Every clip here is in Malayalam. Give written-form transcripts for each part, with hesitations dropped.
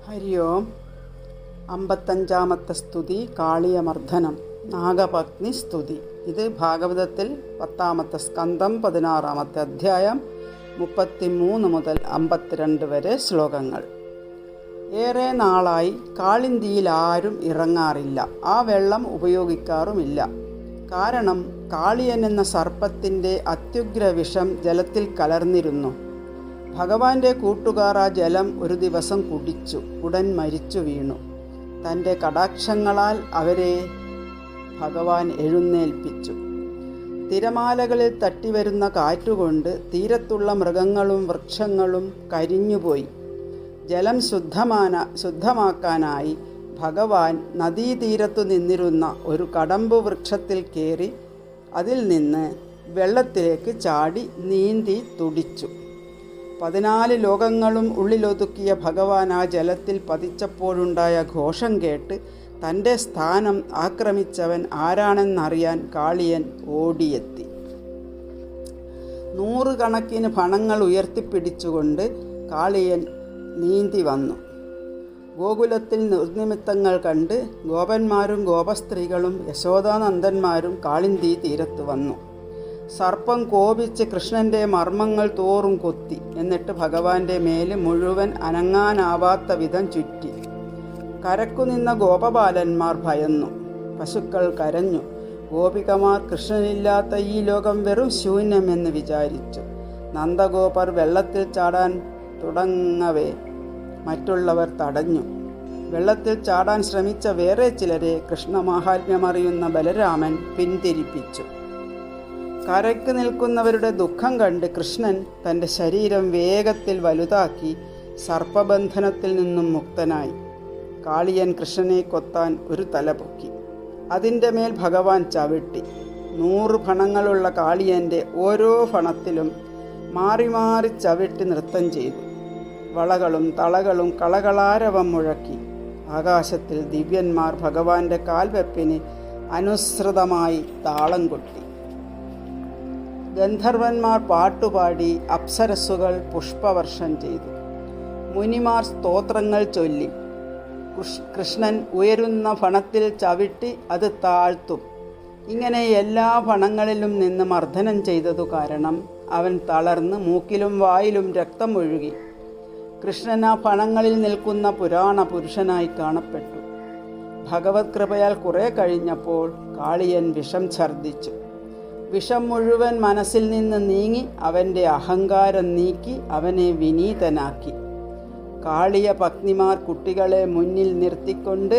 ഹരി ഓം. 55-ാമത്തെ സ്തുതി കാളിയമർദ്ദനം, നാഗപത്നി സ്തുതി. ഇത് ഭാഗവതത്തിൽ 10-ാമത്തെ സ്കന്ധം 16-ാമത്തെ അധ്യായം 33 മുതൽ 52 വരെ ശ്ലോകങ്ങൾ. ഏറെ നാളായി കാളിന്തിയിൽ ആരും ഇറങ്ങാറില്ല, ആ വെള്ളം ഉപയോഗിക്കാറുമില്ല. കാരണം കാളിയൻ എന്ന സർപ്പത്തിൻ്റെ അത്യുഗ്ര വിഷം ജലത്തിൽ കലർന്നിരുന്നു. ഭഗവാന്റെ കൂട്ടുകാർ ആ ജലം ഒരു ദിവസം കുടിച്ചു, ഉടൻ മരിച്ചു വീണു. തൻ്റെ കടാക്ഷങ്ങളാൽ അവരെ ഭഗവാൻ എഴുന്നേൽപ്പിച്ചു. തിരമാലകളിൽ തട്ടിവരുന്ന കാറ്റുകൊണ്ട് തീരത്തുള്ള മൃഗങ്ങളും വൃക്ഷങ്ങളും കരിഞ്ഞുപോയി. ജലം ശുദ്ധമാക്കാനായി ഭഗവാൻ നദീതീരത്തു നിന്നിരുന്ന ഒരു കടമ്പു വൃക്ഷത്തിൽ കയറി അതിൽ നിന്ന് വെള്ളത്തിലേക്ക് ചാടി നീന്തി തുടിച്ചു. 14 ലോകങ്ങളും ഉള്ളിലൊതുക്കിയ ഭഗവാൻ ആ ജലത്തിൽ പതിച്ചപ്പോഴുണ്ടായ ഘോഷം കേട്ട് തൻ്റെ സ്ഥാനം ആക്രമിച്ചവൻ ആരാണെന്നറിയാൻ കാളിയൻ ഓടിയെത്തി. 100 കണക്കിന് ഫണങ്ങൾ ഉയർത്തിപ്പിടിച്ചുകൊണ്ട് കാളിയൻ നീന്തി വന്നു. ഗോകുലത്തിൽ നിർനിമിത്തങ്ങൾ കണ്ട് ഗോപന്മാരും ഗോപസ്ത്രീകളും യശോദാനന്ദന്മാരും കാളിന്തി തീരത്ത് വന്നു. സർപ്പം കോപിച്ച് കൃഷ്ണൻ്റെ മർമ്മങ്ങൾ തോറും കൊത്തി. എന്നിട്ട് ഭഗവാന്റെ മേല് മുഴുവൻ അനങ്ങാനാവാത്ത വിധം ചുറ്റി. കരക്കുനിന്ന ഗോപബാലന്മാർ ഭയന്നു, പശുക്കൾ കരഞ്ഞു. ഗോപികമാർ കൃഷ്ണനില്ലാത്ത ഈ ലോകം വെറും ശൂന്യമെന്ന് വിചാരിച്ചു. നന്ദഗോപർ വെള്ളത്തിൽ ചാടാൻ തുടങ്ങവേ മറ്റുള്ളവർ തടഞ്ഞു. വെള്ളത്തിൽ ചാടാൻ ശ്രമിച്ച വേറെ ചിലരെ കൃഷ്ണമാഹാത്മ്യമറിയുന്ന ബലരാമൻ പിന്തിരിപ്പിച്ചു. കരയ്ക്ക് നിൽക്കുന്നവരുടെ ദുഃഖം കണ്ട് കൃഷ്ണൻ തൻ്റെ ശരീരം വേഗത്തിൽ വലുതാക്കി സർപ്പബന്ധനത്തിൽ നിന്നും മുക്തനായി. കാളിയൻ കൃഷ്ണനെ കൊത്താൻ ഒരു തല പൊക്കി. അതിൻ്റെ മേൽ ഭഗവാൻ ചവിട്ടി. 100 ഫണങ്ങളുള്ള കാളിയൻ്റെ ഓരോ ഫണത്തിലും മാറി മാറി ചവിട്ടി നൃത്തം ചെയ്തു. വളകളും തളകളും കളകളാരവം മുഴക്കി. ആകാശത്തിൽ ദിവ്യന്മാർ ഭഗവാന്റെ കാൽവെപ്പിന് അനുസൃതമായി താളം കൊട്ടി. ഗന്ധർവന്മാർ പാട്ടുപാടി, അപ്സരസ്സുകൾ പുഷ്പവർഷം ചെയ്തു. മുനിമാർ സ്തോത്രങ്ങൾ ചൊല്ലി. കൃഷ്ണൻ ഉയരുന്ന ഫണത്തിൽ ചവിട്ടി അത് താഴ്ത്തും. ഇങ്ങനെ എല്ലാ ഫണങ്ങളിലും നിന്ന് മർദ്ദനം ചെയ്തതു കാരണം അവൻ തളർന്ന് മൂക്കിലും വായിലും രക്തം ഒഴുകി. കൃഷ്ണൻ ആ ഫണങ്ങളിൽ നിൽക്കുന്ന പുരാണ പുരുഷനായി കാണപ്പെട്ടു. ഭഗവത് കൃപയാൽ കുറെ കഴിഞ്ഞപ്പോൾ കാളിയൻ വിഷം ഛർദ്ദിച്ചു. വിഷം മുഴുവൻ മനസ്സിൽ നിന്ന് നീങ്ങി അവൻ്റെ അഹങ്കാരം നീക്കി അവനെ വിനീതനാക്കി. കാളിയ പത്നിമാർ കുട്ടികളെ മുന്നിൽ നിർത്തിക്കൊണ്ട്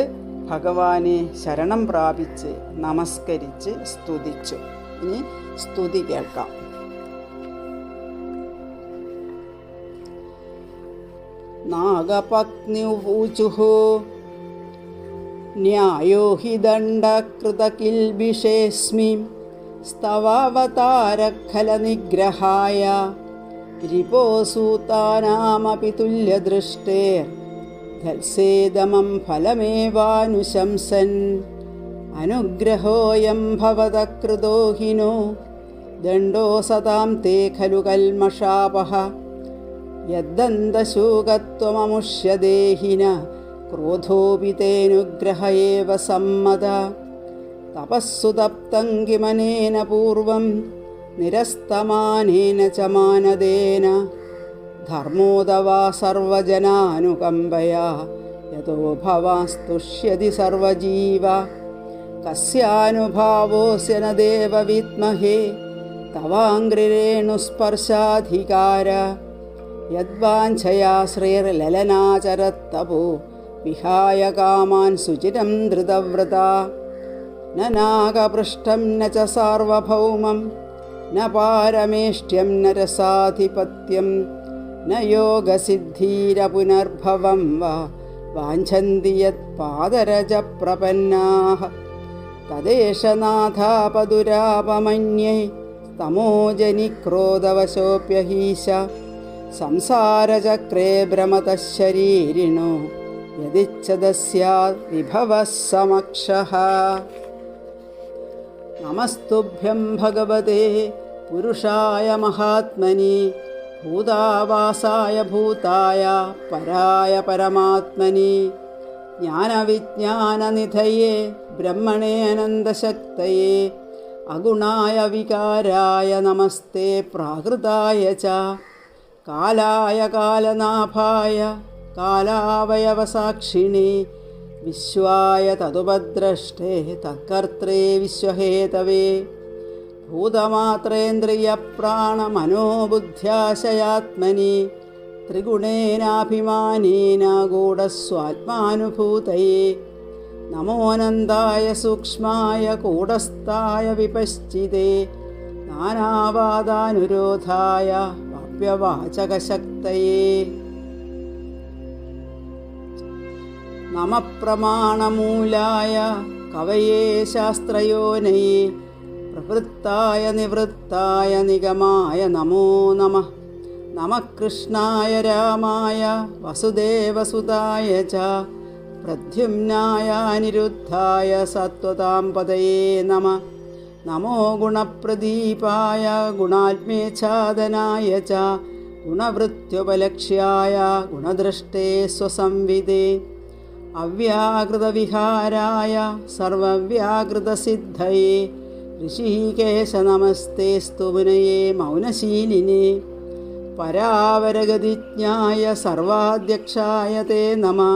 ഭഗവാനെ ശരണം പ്രാപിച്ച് നമസ്കരിച്ച് സ്തുതിച്ചു. ഇനി സ്തുതി കേൾക്കാം. നാഗപത്ന്യുവൂചുഃ ന്യായോ ഹി ദണ്ഡകൃതകിൽബിഷേസ്മി സ്തവാവതാരഖലനിഗ്രഹായ രിപോസൂതാനാമപി തുല്യദൃഷ്ടേർധത്സേദമം ഫലമേവാനുശംസൻ അനുഗ്രഹോയം ഭവതകൃതോ ഹിനോ ദണ്ഡോ സതാം തേ ഖലു കൽമഷാപഃ യദ്ദന്തശൂകത്വമമുഷ്യദേഹിന ക്രോധോപി തേനുഗ്രഹ ഏവ സമ്മത തപസ്സു തപ്തം കിമനേന പൂർവം നിരസ്തമാനേന ച മാനദേന ധർമ്മോദവാ സർവജനാനുകമ്പയാ യതോ ഭവാസ്തുഷ്യതി സർവജീവ കസ്യാനുഭാവോസ്യ ന ദേവ വിദ്മഹേ തവാംഘ്രിരേണുസ്പർശാധികാര യദ്വാഞ്ഛയാ ശ്രീർലലനാചരത്തപോ വിഹായ കാമാൻ സുചിരം ധൃതവ്രതാ ന നാഗപൃഷ്ടം ന ച സാർവഭൗമം ന പാരമേഷ്ട്യം ന രസാധിപത്യം ന യോഗസിദ്ധീരപുനർഭവം വാ വാഞ്ഛന്തി യത് പാദരജ പ്രപന്നാഃ തദേശ നാഥാപദുരാപമന്യേ തമോജനി ക്രോധവശോപ്യഹീശ സംസാരചക്രേ ഭ്രമതഃ ശരീരിണോ യദിച്ഛദസ്യാദ് വിഭവഃ സമക്ഷഃ. നമസ്തുഭ്യം ഭഗവതേ പുരുഷായ മഹാത്മനി ഭൂതാവാസായ ഭൂതായ പരായ പരമാത്മനി ജ്ഞാനവിജ്ഞാനനിധയേ ബ്രഹ്മണേ അനന്തശക്തയേ അഗുണായ വികാരായ നമസ്തേ പ്രാകൃതായ ച കാലായ കാലനാഭായ കാലാവയവസാക്ഷിണേ വിശ്വായ തതുപദ്രഷ്ടേ തത്കർത്രേ വിശ്വഹേതവേ ഭൂതമാത്രേന്ദ്രിയപ്രാണമനോബുദ്ധ്യാശയാത്മനി ത്രിഗുണേനാഭിമാനേന ഗൂഢസ്വാത്മാനുഭൂതയേ നമോനന്ദായ സൂക്ഷ്മായ കൂടസ്ഥായ വിപശ്ചിതേ നാനാവാദാനുരോധായ വാപ്യവാചകശക്തയേ നമപ്രമാണമൂലായ കവയേ ശാസ്ത്രയോനയേ പ്രവൃത്തായ നിവൃത്തായ നിഗമായ നമോ നമഃ നമഃ കൃഷ്ണായ രാമായ വസുദേവസുതായ ച പ്രദ്യുമ്നായ അനിരുദ്ധായ സത്വതാം പതയേ നമഃ നമോ ഗുണപ്രദീപായ ഗുണാത്മേച്ഛാദനായ ച ഗുണവൃത്യുപലക്ഷ്യായ ഗുണദൃഷ്ടേ സ്വസംവിദേ അവ്യാകൃതവിഹാരായ സർവവ്യാകൃതസിദ്ധയേ ഋഷികേശ നമസ്തേസ്തു മുനയേ മൗനശീലിനേ പരാവരഗതിജ്ഞായ സർവാധ്യക്ഷായ തേ നമഃ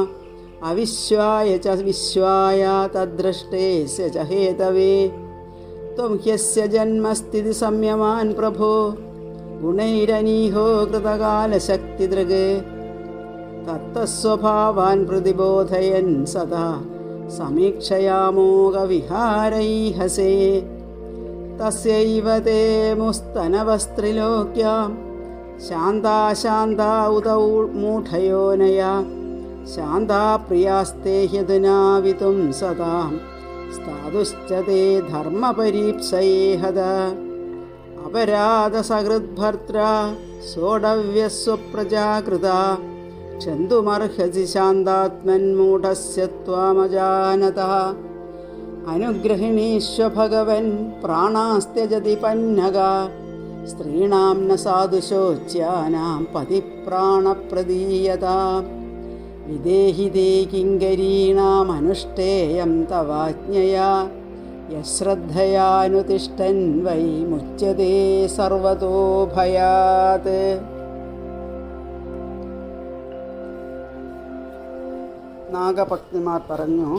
അവിശ്വായ ച വിശ്വായ തദ്ദ്രഷ്ടേസ്യ ച ഹേതവേ ത്വം ഹ്യസ്യ ജന്മസ്ഥിതി സംയമാൻ പ്രഭോ ഗുണൈരനീഹോ കൃതകാലശക്തിദൃഗ് തത്തസ്വഭാവാൻ പ്രതിബോധയൻ സദാ സമീക്ഷയാമോഘവിഹാരൈഹസേ തസ്യൈവ തേ മുസ്തനവസ്ത്രിലോക്യാം ശാന്താശാന്താ ഉത മൂഢയോനയ ശാന്താ പ്രിയാസ്തേ ഹ്യധുനാവിതും സദാ സ്ഥാതുശ്ച തേ ധർമ്മപരീപ്സയേ ഹത അപരാധസഹൃദ്ഭർത്ര സോഢവ്യസ്വപ്രജാകൃത ക്ഷന്തുമർഹസി ശാന്താത്മന്മൂഢസ്യ ത്വമജാനതഃ അനുഗ്രഹിണീശ്വ ഭഗവൻ പ്രാണാസ്ത്യജതി പന്നഗ സ്ത്രീണാം ന സാധുശോച്യാനാം പതിപ്രാണപ്രദീയത വിദേഹി തേ കിങ്കരീണാമനുഷ്ഠേയം തവാജ്ഞയാ യശ്രദ്ധയാനുതിഷ്ഠൻ വൈ മുച്യതേ സർവതോ ഭയാത്. നാഗപത്നിമാർ പറഞ്ഞു,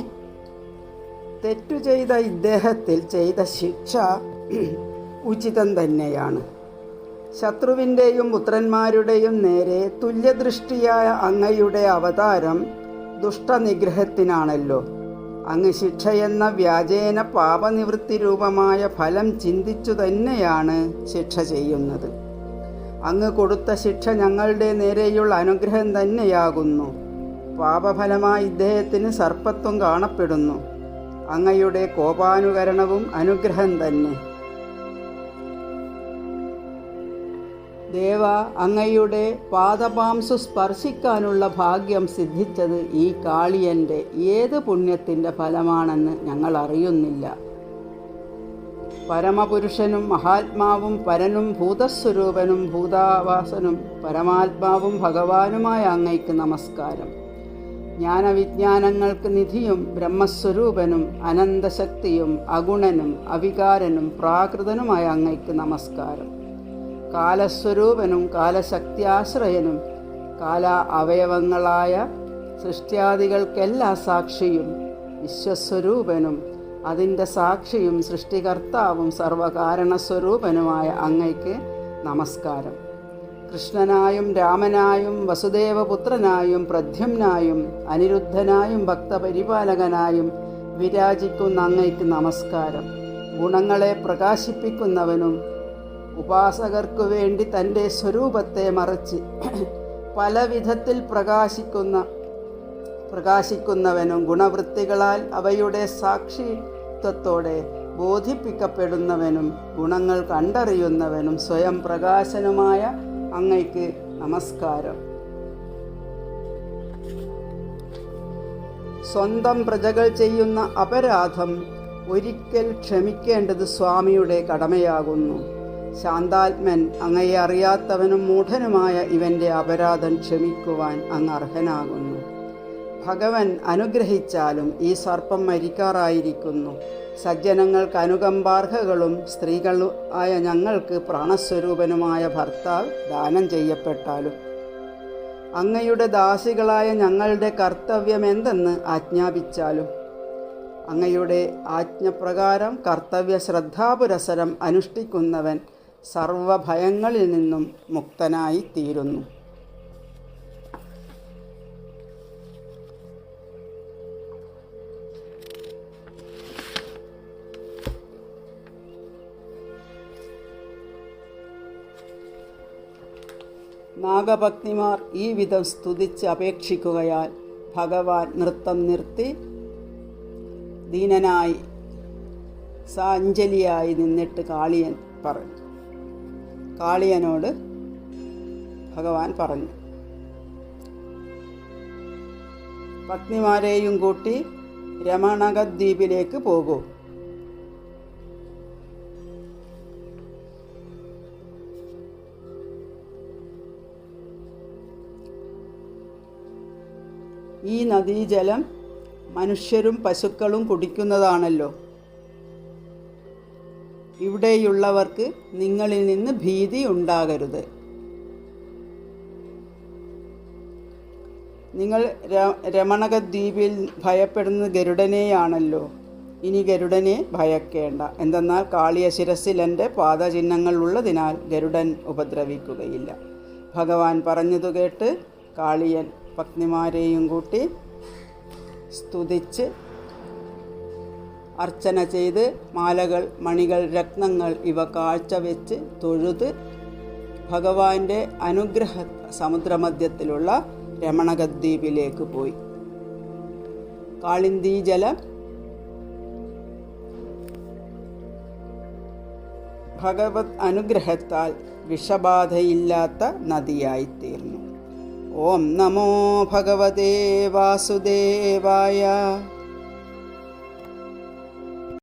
തെറ്റു ചെയ്ത ഇദ്ദേഹത്തിൽ ചെയ്ത ശിക്ഷ ഉചിതം തന്നെയാണ്. ശത്രുവിൻ്റെയും പുത്രന്മാരുടെയും നേരെ തുല്യദൃഷ്ടിയായ അങ്ങയുടെ അവതാരം ദുഷ്ടനിഗ്രഹത്തിനാണല്ലോ. അങ്ങ് ശിക്ഷയെന്ന വ്യാജേന പാപനിവൃത്തി രൂപമായ ഫലം ചിന്തിച്ചു തന്നെയാണ് ശിക്ഷ ചെയ്യുന്നത്. അങ്ങ് കൊടുത്ത ശിക്ഷ ഞങ്ങളുടെ നേരെയുള്ള അനുഗ്രഹം തന്നെയാകുന്നു. പാപഫലമായി ഇദ്ദേഹത്തിന് സർപ്പത്വം കാണപ്പെടുന്നു. അങ്ങയുടെ കോപാനുകരണവും അനുഗ്രഹം തന്നെ. ദേവ, അങ്ങയുടെ പാദപാംസു സ്പർശിക്കാനുള്ള ഭാഗ്യം സിദ്ധിച്ചത് ഈ കാളിയൻ്റെ ഏത് പുണ്യത്തിൻ്റെ ഫലമാണെന്ന് ഞങ്ങൾ അറിയുന്നില്ല. പരമപുരുഷനും മഹാത്മാവും പരനും ഭൂതസ്വരൂപനും ഭൂതാവാസനും പരമാത്മാവും ഭഗവാനുമായ അങ്ങയ്ക്ക് നമസ്കാരം. ജ്ഞാനവിജ്ഞാനങ്ങൾക്ക് നിധിയും ബ്രഹ്മസ്വരൂപനും അനന്തശക്തിയും അഗുണനും അവികാരനും പ്രാകൃതനുമായ അങ്ങയ്ക്ക് നമസ്കാരം. കാലസ്വരൂപനും കാലശക്തിയാശ്രയനും കാല അവയവങ്ങളായ സൃഷ്ട്യാദികൾക്കെല്ലാ സാക്ഷിയും വിശ്വസ്വരൂപനും അതിൻ്റെ സാക്ഷിയും സൃഷ്ടികർത്താവും സർവകാരണസ്വരൂപനുമായ അങ്ങയ്ക്ക് നമസ്കാരം. കൃഷ്ണനായും രാമനായും വസുദേവപുത്രനായും പ്രദ്യുമ്നായും അനിരുദ്ധനായും ഭക്തപരിപാലകനായും വിരാജിക്കുന്ന അങ്ങയ്ക്ക് നമസ്കാരം. ഗുണങ്ങളെ പ്രകാശിപ്പിക്കുന്നവനും ഉപാസകർക്കു വേണ്ടി തൻ്റെ സ്വരൂപത്തെ മറച്ച് പല വിധത്തിൽ പ്രകാശിക്കുന്നവനും ഗുണവൃത്തികളാൽ അവയുടെ സാക്ഷിത്വത്തോടെ ബോധിപ്പിക്കപ്പെടുന്നവനും ഗുണങ്ങൾ കണ്ടറിയുന്നവനും സ്വയം പ്രകാശനുമായ അങ്ങയ്ക്ക് നമസ്കാരം. സ്വന്തം പ്രജകൾ ചെയ്യുന്ന അപരാധം ഒരിക്കൽ ക്ഷമിക്കേണ്ടത് സ്വാമിയുടെ കടമയാകുന്നു. ശാന്താത്മൻ, അങ്ങയെ അറിയാത്തവനും മൂഢനുമായ ഇവൻ്റെ അപരാധം ക്ഷമിക്കുവാൻ അങ്ങ് അർഹനാകുന്നു. ഭഗവൻ അനുഗ്രഹിച്ചാലും ഈ സർപ്പം മരിക്കാറായിരിക്കുന്നു. സജ്ജനങ്ങൾക്ക് അനുകമ്പാർഹകളും സ്ത്രീകളായ ഞങ്ങൾക്ക് പ്രാണസ്വരൂപനുമായ ഭർത്താവ് ദാനം ചെയ്യപ്പെട്ടാലും അങ്ങയുടെ ദാസികളായ ഞങ്ങളുടെ കർത്തവ്യമെന്തെന്ന് ആജ്ഞാപിച്ചാലും അങ്ങയുടെ ആജ്ഞപ്രകാരം കർത്തവ്യ ശ്രദ്ധാപുരസരം അനുഷ്ഠിക്കുന്നവൻ സർവഭയങ്ങളിൽ നിന്നും മുക്തനായി തീരുന്നു. നാഗഭക്തിമാർ ഈ വിധം സ്തുതിച്ച് അപേക്ഷിക്കുകയാൽ ഭഗവാൻ നൃത്തം നിർത്തി ദീനനായി സാഞ്ജലിയായി നിന്നിട്ട് കാളിയനോട് ഭഗവാൻ പറഞ്ഞു, പത്നിമാരെയും കൂട്ടി രമണകദ്വീപിലേക്ക് പോകൂ. ഈ നദീജലം മനുഷ്യരും പശുക്കളും കുടിക്കുന്നതാണല്ലോ. ഇവിടെയുള്ളവർക്ക് നിങ്ങളിൽ നിന്ന് ഭീതി ഉണ്ടാകരുത്. നിങ്ങൾ രമണകദ്വീപിൽ ഭയപ്പെടുന്നത് ഗരുഡനെയാണല്ലോ. ഇനി ഗരുഡനെ ഭയക്കേണ്ട. എന്തെന്നാൽ കാളിയ ശിരസിൽ എൻ്റെ പാദചിഹ്നങ്ങൾ ഉള്ളതിനാൽ ഗരുഡൻ ഉപദ്രവിക്കുകയില്ല. ഭഗവാൻ പറഞ്ഞതു കേട്ട് കാളിയൻ പത്നിമാരെയും കൂട്ടി സ്തുതിച്ച് അർച്ചന ചെയ്ത് മാലകൾ, മണികൾ, രത്നങ്ങൾ ഇവ കാഴ്ചവെച്ച് തൊഴുത് ഭഗവാന്റെ അനുഗ്രഹ സമുദ്രമധ്യത്തിലുള്ള രമണകദ്വീപിലേക്ക് പോയി. കാളിന്ദീജലം ഭഗവത് അനുഗ്രഹത്താൽ വിഷബാധയില്ലാത്ത നദിയായിത്തീർന്നു. ഓം നമോ ഭഗവതേ വാസുദേവായ.